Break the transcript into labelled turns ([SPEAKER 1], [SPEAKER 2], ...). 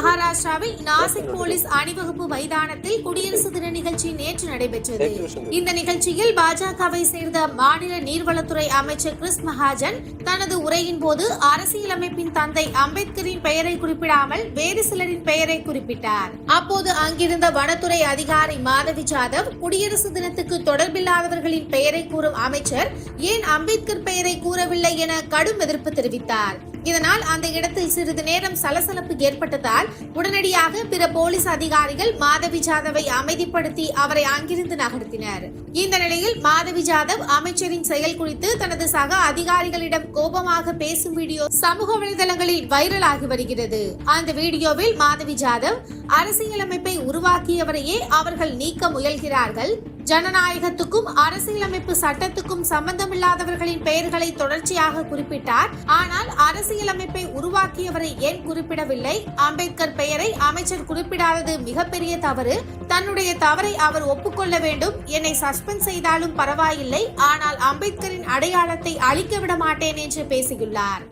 [SPEAKER 1] மகாராஷ்டிராவில் நாசிக் போலீஸ் அணிவகுப்பு மைதானத்தில் குடியரசு தின நிகழ்ச்சி நேற்று நடைபெற்றது. இந்த நிகழ்ச்சியில் பாஜகவை சேர்ந்த மாநில நீர்வளத்துறை அமைச்சர் கிறிஸ் மகாஜன் தனது உரையின் போது அரசியலமைப்பின் தந்தை அம்பேத்கரின் பெயரை குறிப்பிடாமல் வேறு சிலரின் பெயரை குறிப்பிட்டார். அப்போது அங்கிருந்த வனத்துறை அதிகாரி மாதவி ஜாதவ் குடியரசு தினத்துக்கு தொடர்பில்லாதவர்களின் பெயரை கூறும் அமைச்சர் ஏன் அம்பேத்கர் பெயரை கூறவில்லை என கடும் எதிர்ப்பு தெரிவித்தார். இதனால் அந்த இடத்தில் சிறிது நேரம் சலசலப்பு ஏற்பட்டதால் உடனடியாக பிற போலீஸ் அதிகாரிகள் மாதவி ஜாதவை அமைதிப்படுத்தி அவரை அங்கிருந்து நகர்த்தினர். இந்த நிலையில் மாதவி ஜாதவ் அமைச்சரின் செயல் குறித்து தனது சக அதிகாரிகளிடம் கோபமாக பேசும் வீடியோ சமூக வலைதளங்களில் வைரலாகி வருகிறது. அந்த வீடியோவில் மாதவி ஜாதவ் அரசியலமைப்பை உருவாக்கியவரையே அவர்கள் நீக்க முயல்கிறார்கள், ஜனநாயகத்துக்கும் அரசியலமைப்பு சட்டத்துக்கும் சம்பந்தமில்லாதவர்களின் பெயர்களை தொடர்ச்சியாக குறிப்பிட்டார். ஆனால் அரசியலமைப்பை உருவாக்கியவரை ஏன் குறிப்பிடவில்லை? அம்பேத்கர் பெயரை அமைச்சர் குறிப்பிடாதது மிகப்பெரிய தவறு. தன்னுடைய தவறை அவர் ஒப்புக்கொள்ள வேண்டும். என்னை சஸ்பெண்ட் செய்தாலும் பரவாயில்லை, ஆனால் அம்பேத்கரின் அடையாளத்தை அழிக்க விட மாட்டேன் என்று பேசியுள்ளார்.